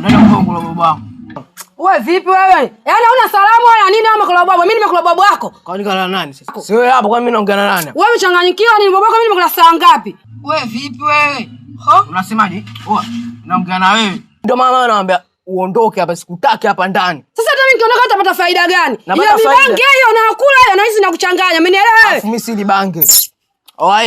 nenda Kongo la baba. Wewe vipi wewe? Yaani una salamu wala nini ama kwa baba? Mimi nimekula baba wako. Kwani kala nani sasa? Si wewe hapo kwa mimi naongea na nani? Wewe mchanganyikiwa ni baba wako mimi nimekula saa ngapi? Wewe vipi wewe? Unasemaje? Naongea na wewe. Ndio mama anaambia uondoke hapa, sikutaki hapa ndani. Sasa hata mimi nikiondoka utapata faida gani? Hiyo vibange hiyo nakula hiyo na hizi nakuchanganya. Umenielewa wewe? Mimi si libange.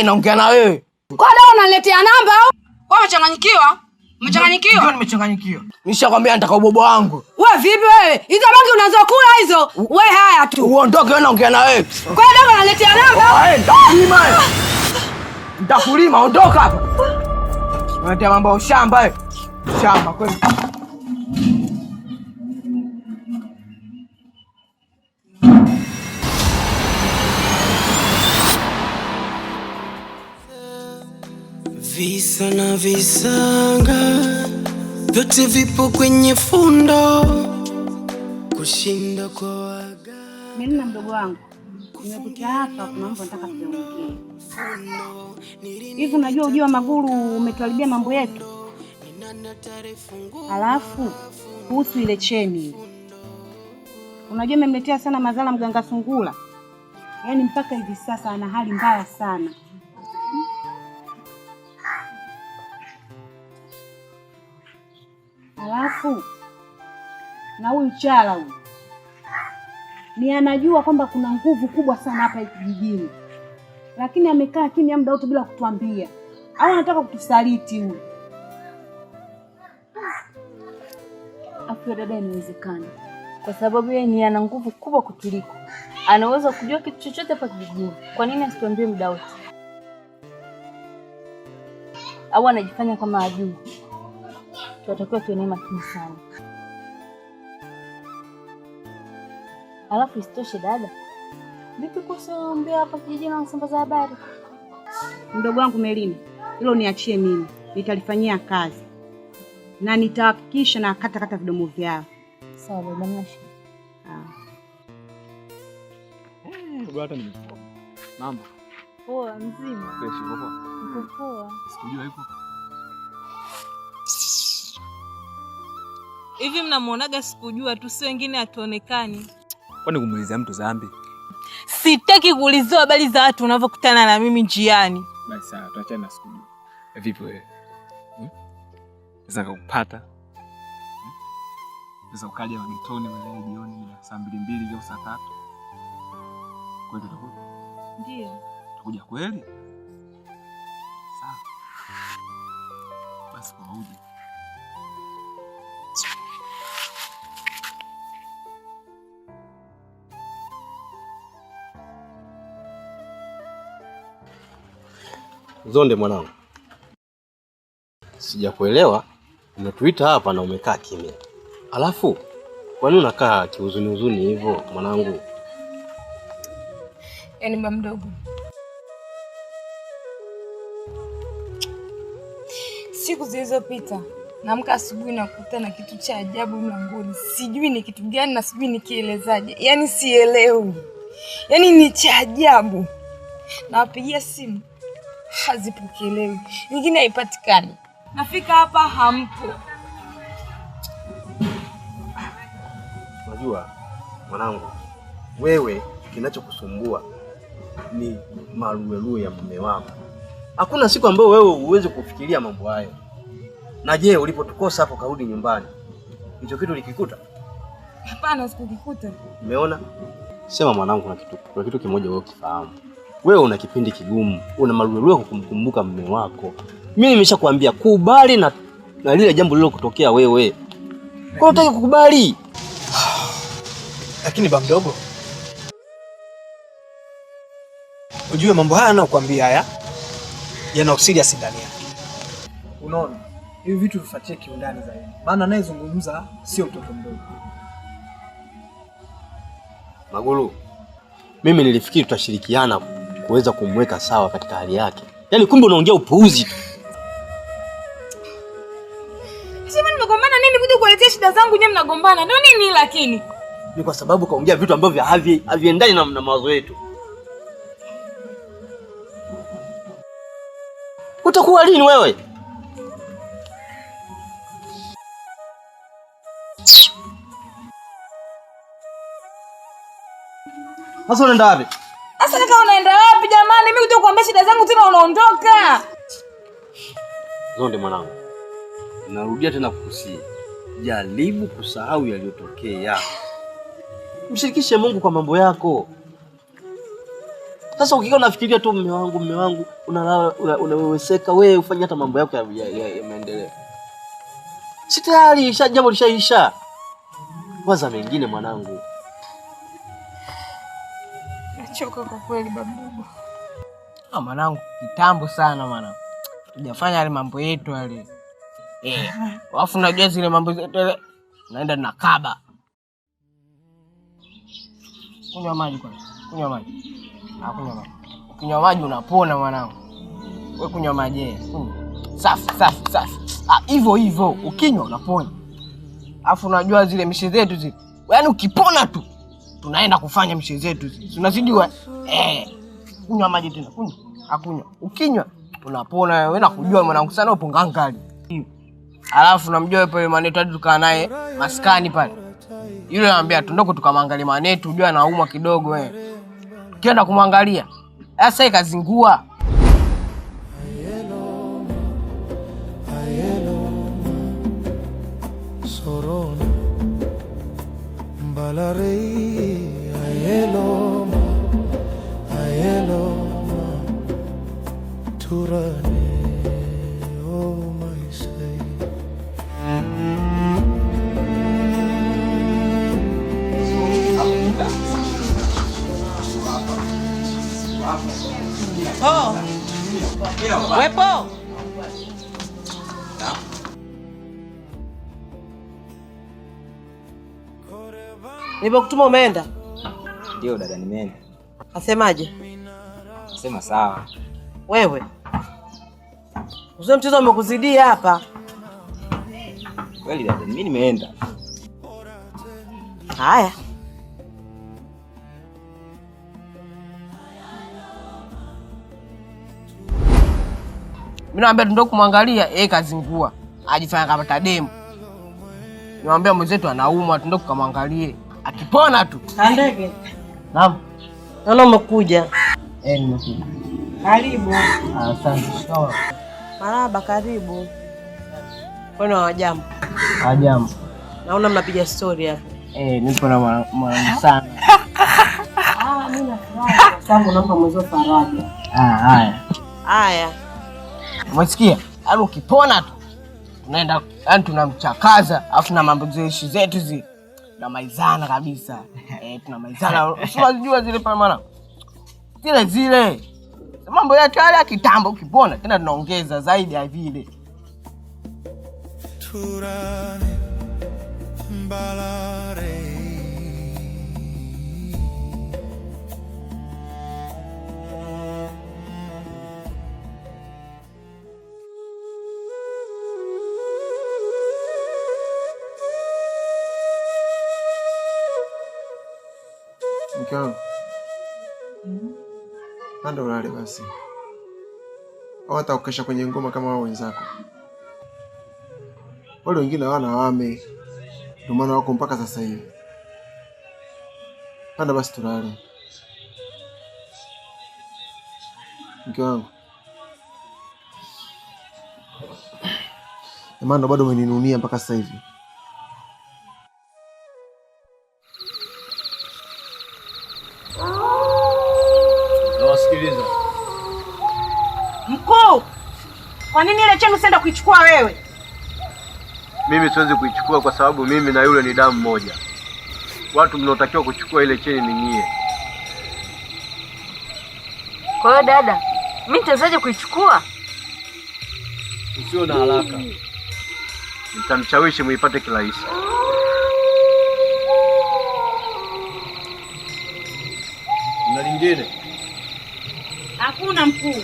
Naongea na wewe. Kwa leo unaniletea namba au? Wewe umechanganyikiwa? Umechanganyikiwa? Ndio nimechanganyikiwa. Nishakwambia nataka ubobo wangu. Wewe vipi wewe? Hizo bangi unazokula hizo? Wewe haya tu. Uondoke wewe, naongea na wewe. Kwa leo unaniletea namba? Nitakulima. Nitakulima, ondoka hapa. Unaletea mambo ya shamba wewe. Shamba kweli. Visa na visanga vyote vipo kwenye fundo, kushinda kwa waga. Mimi na mdogo wangu nimekuja hapa, kuna mambo nataka tuongee. Hivi unajua ujio wa Maguru umetuharibia mambo yetu. Alafu kuhusu ile cheni, unajua imemletea sana madhara mganga Sungula. Yaani mpaka hivi sasa ana hali mbaya sana. Alafu na huyu Chala huyu ni anajua kwamba kuna nguvu kubwa sana hapa kijijini, lakini amekaa kimya muda wote bila kutuambia. Au anataka kutusaliti huyu? Afya dada, inawezekana kwa sababu yeye ni ana nguvu kubwa kutuliko. Anaweza kujua kitu chochote hapa kijijini. Kwa nini asituambie muda wote? Au anajifanya kama ajui? Tunatakiwa tuwe makini sana. Alafu isitoshe dada, vipi kusombea hapa kijijini na kusambaza habari? Mdogo wangu Melini, hilo niachie mimi. Nitalifanyia kazi. Na nitahakikisha na kata vidomo vyao. Sawa dada, mnashi. Bwana nimekuwa. Mama. Poa mzima. Fresh poa. Niko poa. Sikujua yuko. Hivi mnamuonaga sikujua tu, si wengine hatuonekani. Kwani kumuulizia mtu dhambi? Sitaki kuulizwa habari za watu unavyokutana na mimi njiani. Basi sawa, tuachane na sikujua. Vipi wewe? Naweza kukupata? Naweza ukaja magitoni leo jioni saa 2:00 au saa 3? Kweli tutakuja? Ndio. Tutakuja kweli? Sawa. Basi kwa uje. Zonde mwanangu, sijakuelewa. Umetuita hapa na umekaa kimya. Alafu kwa nini unakaa kihuzuni hivyo mwanangu? Yaani mama mdogo, siku zilizopita naamka asubuhi na kukuta na kitu cha ajabu mlangoni. Sijui ni kitu gani na sijui nikielezaje. Yaani sielewi. Yaani ni cha ajabu. Nawapigia simu hazipokelewi, nyingine haipatikani. Nafika hapa hampo. Unajua mwanangu, wewe kinachokusumbua ni maluelue ya mume wako. Hakuna siku ambayo wewe uweze kufikiria mambo hayo. Na je, ulipotukosa hapo karudi nyumbani, hicho kitu likikuta? Hapana, sikukikuta. Umeona? Sema mwanangu, kuna kitu kimoja wewe ukifahamu. Wewe una kipindi kigumu, una maluelue kumkumbuka mume wako. Mimi nimeshakwambia kubali na lile jambo lilo kutokea wewe. Kwa nini unataka kukubali? Lakini baba mdogo, ujue mambo haya nakwambia haya yana usiri ndani yake. Unaona? Hivi vitu vifuatie kiundani zaidi. Maana anayezungumza sio mtoto mdogo. Maguru, mimi nilifikiri tutashirikiana kuweza kumweka sawa katika hali yake. Yaani kumbe unaongea upuuzi tu. Sema nimegombana nini kuja kuletea shida zangu nyewe mnagombana? Ndio nini lakini? Ni kwa sababu kaongea vitu ambavyo haviendani na mawazo yetu. Utakuwa lini wewe? Sasa unaenda wapi? Sasa kaka unaenda wapi jamani? Mimi kuja kuambia shida zangu tena unaondoka. Zonde mwanangu. Narudia tena kukusia. Jaribu kusahau yaliyotokea. Mshirikishe Mungu kwa mambo yako. Sasa ukikaa unafikiria tu mume wangu, unalala unaweweseka, wewe ufanye hata mambo yako ya maendeleo. Si tayari jambo lishaisha. Waza mengine mwanangu. Nachoka kwa kweli babu. Mwanangu, kitambo sana mwanangu. Tujafanya yale mambo yetu yale. Alafu unajua zile mambo zetu yale naenda na kaba. Kunywa maji kwanza. Kunywa maji. Kunywa maji. Ukinywa maji unapona mwanangu. Wewe kunywa maji. Safi. Hivyo ukinywa unapona. Alafu unajua zile mishe zetu zile. Yaani ukipona tu tunaenda kufanya mishe zetu zile. Unazijua? Kunywa maji tena. Kunywa. Ukinywa unapona. Wewe nakujua mwanangu sana upo ngangali. Alafu namjua yupo yule manetu hadi tukaa naye maskani pale. Yule anambia tundoko tukamwangalia manetu, unajua anaumwa kidogo wewe. Kienda kumwangalia. Sasa ikazingua. Sorona Mbalarei ayeloma Turane oh my say Wepo. Nilipokutuma umeenda? Ndio dada, nimeenda. Asemaje? Sema sawa. Wewe. Uzee mchezo umekuzidia hapa. Kweli dada, mimi nimeenda. Haya. Mimi naambia ndio kumwangalia, yeye kazingua. Ajifanya kama tademu. Niwaambia mwenzetu anaumwa, ndio kumwangalie. Akipona tu. Kandege. Naam. Naona umekuja. Nimekuja. Karibu. Asante. Sawa. Marahaba, karibu. Kwani hawajambo? Hawajambo. Naona mnapiga story hapa. Nipo na mwanangu sana. Mimi nafurahi. Tangu naomba mwezo faraja. Haya. Umesikia? Yaani ukipona tu tunaenda, yaani tunamchakaza, afu na mambo zetu zi na maizana kabisa. Tunamaizana. Unajua zile pale maana. Zile. Mambo yetu yale ya kitambo ukipona tena tunaongeza zaidi ya vile. Turane Mbalare Mke wangu. Ndio ulale basi. Au hata ukesha kwenye ngoma kama wao wenzako. Wale wengine hawana wame. Ndio maana wako mpaka sasa hivi. Panda basi tulale. Mke wangu. Maana bado umeninunia mpaka sasa hivi. Nawasikiliza. Mkuu, kwa nini ile chenu usienda kuichukua wewe? Mimi siwezi kuichukua kwa sababu mimi na yule ni damu moja. Watu mnaotakiwa kuchukua ile cheni ni nyie. Kwa hiyo dada, mimi nitawezaje kuichukua? Usio na haraka. Nitamshawishi muipate kirahisi. Na lingine? Hakuna mkuu.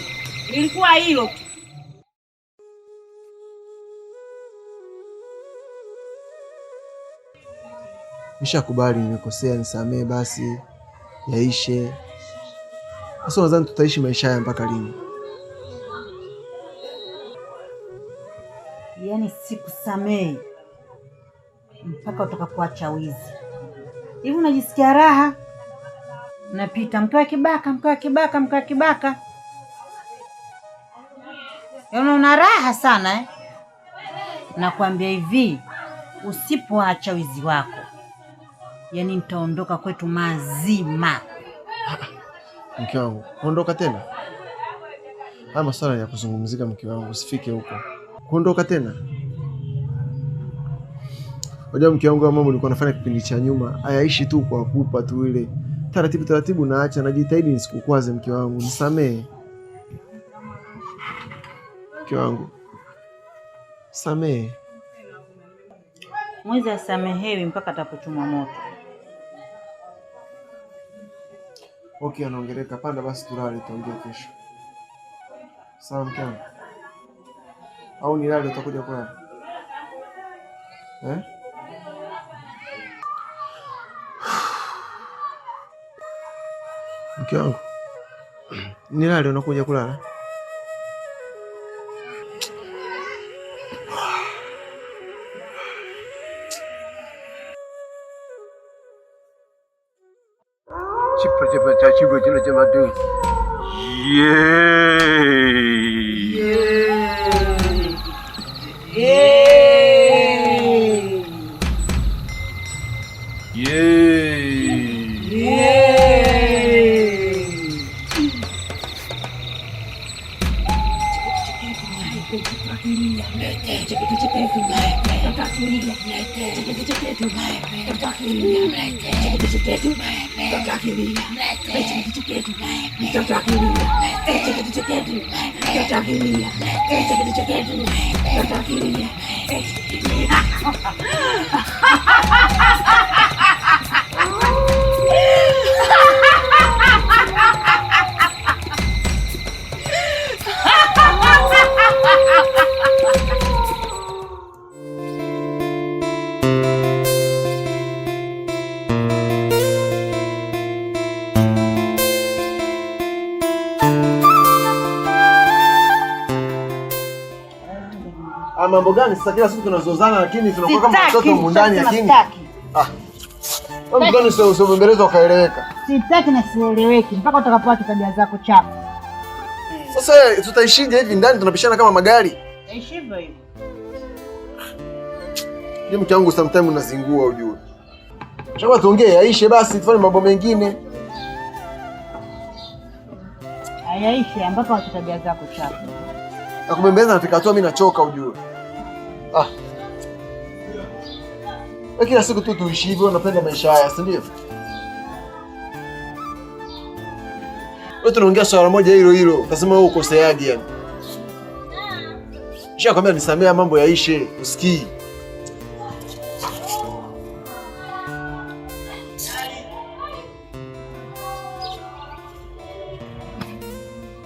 Lilikuwa hilo tu. Nishakubali nimekosea, nisamee basi. Yaishe. Sasa nadhani tutaishi maisha haya mpaka lini? Yaani sikusamee mpaka utakapoacha wizi. Hivi unajisikia raha? Napita mke wa kibaka, mke wa kibaka, mke wa kibaka. Una raha sana eh? Nakwambia hivi, usipoacha wizi wako, yaani nitaondoka kwetu mazima. Mke wangu, kuondoka tena? Haya masuala ya kuzungumzika mke wangu, usifike huko. Kuondoka tena? Unajua mke wangu, mambo nilikuwa nafanya kipindi cha nyuma, hayaishi tu kwa kupa tu ile. Taratibu taratibu naacha, najitahidi nisikukwaze mke wangu, nisamee. Mke wangu, samee. Mwizi asamehewi mpaka atapochomwa moto. Okay, anaongeleka. Panda basi tulale, tuongee kesho. Sawa mke wangu? Au nilale utakuja kulala? Mke wangu, nilale unakuja kulala? Mambo gani sasa kila siku tunazozana lakini tunakuwa kama watoto mundani lakini. Mambo gani sio usibembeleza ukaeleweka. Sitaki na sieleweki mpaka utakapoacha tabia zako chafu. Sasa tutaishije hivi ndani tunapishana kama magari? Ishi hivyo hivyo. Ni mke wangu sometimes unazingua ujue. Chakua tuongee aishe basi tufanye mambo mengine. Hayaishi mpaka wacha tabia zako chafu. Nakubembeleza nafika tu mimi nachoka ujue. Kila siku tu tuishi hivyo, unapenda maisha haya, si ndio? Wewe tunaongea swala moja hilo hilo, utasema wewe ukoseaje yani? Nishakwambia nisamea mambo yaishe, usikii.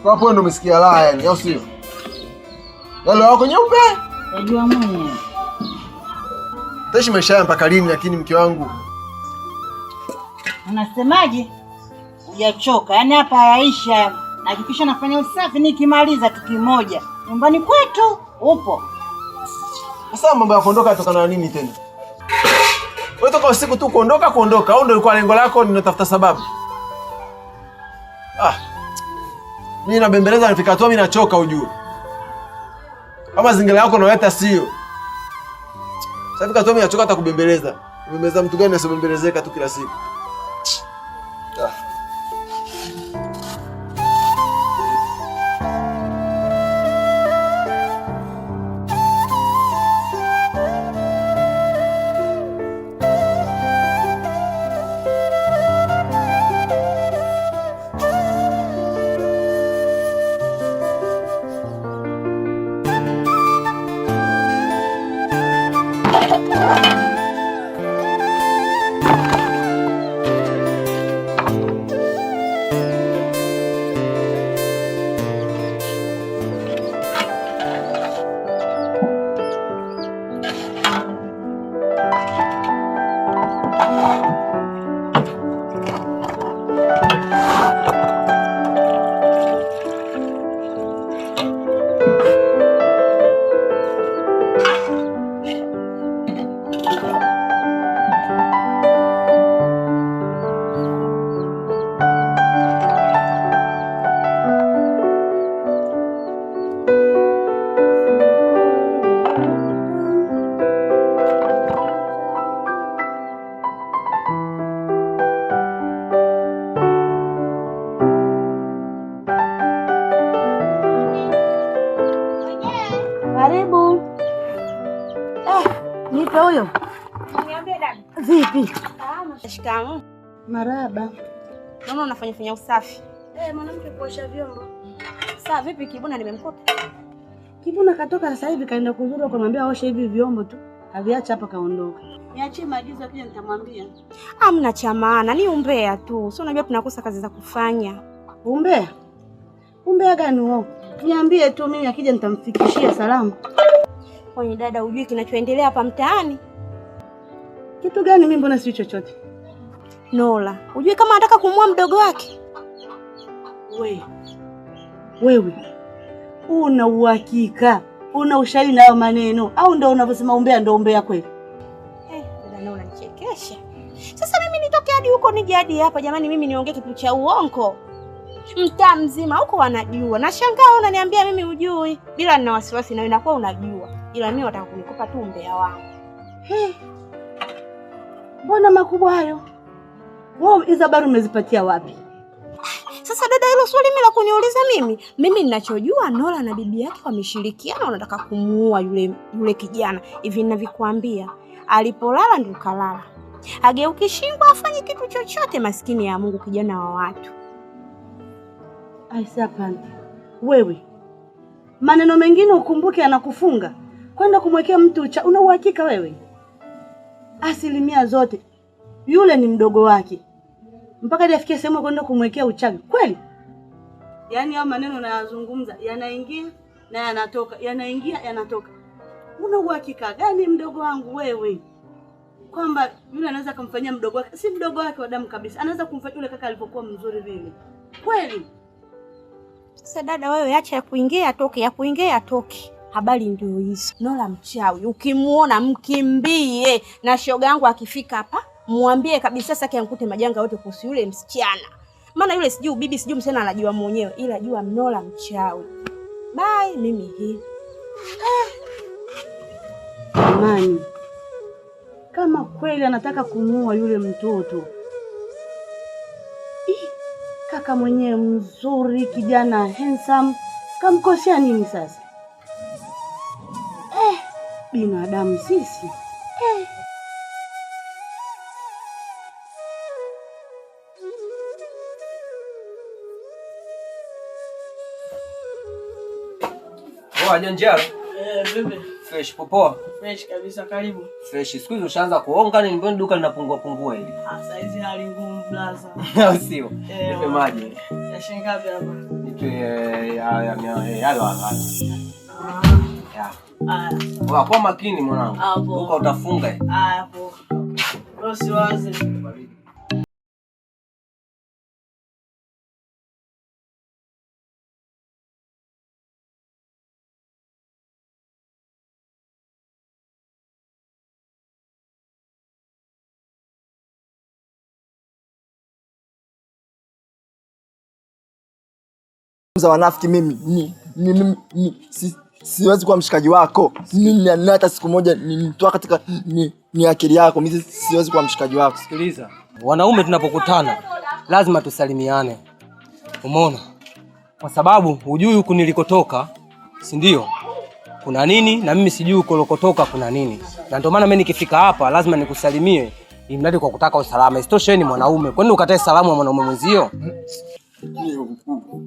Kwa hapo ndo umesikia raha yani, au sio? Wale wako nyeupe? Unajua mwenyewe. Taishi maisha haya mpaka lini lakini mke wangu? Unasemaje? Hujachoka. Yaani hapa hayaisha. Hakikisha nafanya usafi nikimaliza tu kimoja. Nyumbani kwetu upo. Sasa mambo ya kuondoka yatokana na nini tena? Wewe toka usiku tu kuondoka au ndio ilikuwa lengo lako ninatafuta sababu? Mimi nabembeleza nafika tu mimi nachoka ujue. Kama zingira yako unaleta sio. Sasa fika tu mimi nachoka hata kubembeleza. Kubembeleza mtu gani asibembelezeka tu kila siku? Karibu. Nipe huyo. Niambie dada. Vipi? Shikamoo. Maraba. Naona unafanya usafi. Mwanamke kuosha vyombo. Sawa, vipi Kibuna nimemkuta? Kibuna katoka sasa hivi kaenda kuzuru kumwambia aoshe hivi vyombo tu. Aviacha hapa kaondoka. Niachie maagizo akija nitamwambia. Hamna cha maana, ni umbea tu. Sio unajua tunakosa kazi za kufanya. Umbea? Umbea gani wao? Niambie tu mimi akija nitamfikishia salamu. Kwani dada hujui kinachoendelea hapa mtaani? Kitu gani mimi mbona si chochote? Nola, hujui kama anataka kumua mdogo wake? Wewe. Una uhakika? Una ushahidi na hayo maneno au ndio unavyosema umbea ndio umbea kweli? Dada Nola nichekesha. Sasa mimi nitoke hadi huko nije hadi hapa jamani mimi niongee kitu cha uongo? Mtaa mzima huko wanajua. Nashangaa unaniambia mimi hujui. Bila nina wasiwasi na inakuwa unajua. Ila mimi wataka kunikopa tu umbea wangu. Mbona makubwa hayo? Wewe hizo habari umezipatia wapi? Sasa dada, hilo swali mimi la kuniuliza mimi? Mimi ninachojua Nola na bibi yake wameshirikiana wanataka kumuua yule kijana. Hivi ninavyokuambia, alipolala ndio kalala. Hageuki shingo afanye kitu chochote, maskini ya Mungu kijana wa watu. Aisha hapana. Wewe. Maneno mengine ukumbuke anakufunga. Kwenda kumwekea mtu una uhakika wewe? Asilimia zote. Yule ni mdogo wake. Mpaka hadi afikie sehemu kwenda kumwekea uchawi. Kweli? Yaani hao maneno unayozungumza yanaingia na yanatoka, yanaingia yanatoka. Una uhakika gani mdogo wangu wewe? Kwamba yule anaweza kumfanyia mdogo wake, si mdogo wake wa damu kabisa. Anaweza kumfanyia yule kaka alipokuwa mzuri vile. Kweli? Sasa dada wewe acha ya kuingia atoke. Habari ndio hizo. Nola mchawi. Ukimuona mkimbie. Na shoga yangu akifika hapa, muambie kabisa sasa kiankute majanga yote kuhusu yule msichana. Maana yule sijui bibi sijui msichana anajua mwenyewe, ila jua Nola mchawi. Bye mimi hii. Amani. Kama kweli anataka kumuua yule mtoto. Kaka mwenyewe mzuri, kijana handsome, kamkosea nini sasa? Binadamu sisi. Janjalo. Vipi? Fresh popoa. Fresh kabisa, karibu. Fresh. Siku hizo ushaanza kuonga ni mbona duka linapungua hivi? Sasa hizi hali ngumu blaza. Au sio? Nipe maji. Ya shilingi ngapi hapa? Nipe ya kwa makini mwanangu. Duka utafunga. Hapo. Usiwaze. za wanafiki siwezi kuwa mshikaji wako. Mimi hata siku moja nitoa katika ni akili yako. Mimi siwezi kuwa mshikaji wako. Sikiliza. Wanaume tunapokutana lazima tusalimiane. Umeona? Kwa sababu hujui huku nilikotoka, si ndio? Kuna nini na mimi sijui huko nilikotoka kuna nini. Na ndio maana mimi nikifika hapa lazima nikusalimie imradi kwa kutaka usalama. Isitoshe ni mwanaume. Kwani ukatae salamu wa mwanaume mwenzio?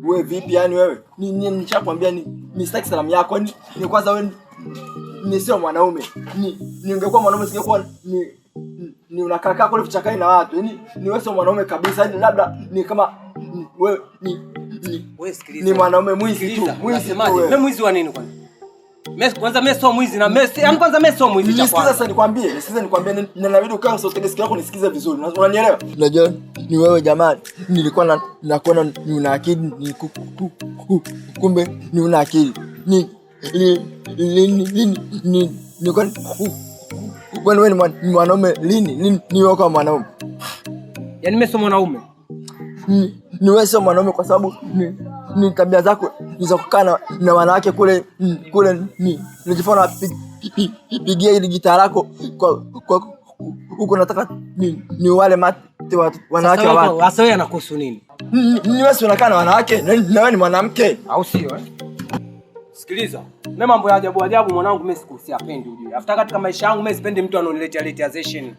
Wewe vipi yani wewe? Nishakwambia ni sitaki salamu yako. Ni kwanza wewe ni sio mwanaume. Ningekuwa mwanaume singekuwa ni unakaa kule vichakani na watu. Yaani ni wewe sio mwanaume kabisa. Yaani labda ni kama wewe wewe sikiliza. Ni mwanaume mwizi tu. Mwizi tu. Mimi mwizi wa nini kwani? Kwanza mimi sio mwizi na mimi kwanza mimi sio mwizi cha kwanza. Nisikize sasa nikwambie inabidi ukae sio utege sikio lako nisikize vizuri. Unanielewa? Unajua ni wewe jamani. Nilikuwa nakuona ni una akili kumbe ni una akili. Kwani wewe ni mwanaume lini? Ni wewe kama mwanaume. Yaani mimi sio mwanaume. Ni wewe sio mwanaume kwa sababu ni tabia zako za kukaa na wanawake kule nijifanya pigia ile gitaa lako kwa huko nataka ni wale mate wanawake wa watu. Sasa wewe anakuhusu nini? Ni wewe unakaa na wanawake na wewe ni mwanamke au sio Sikiliza. Mimi mambo ya ajabu ajabu mwanangu mimi sikusiapendi ujue. Afuta katika maisha yangu mimi sipendi mtu anoniletea letization.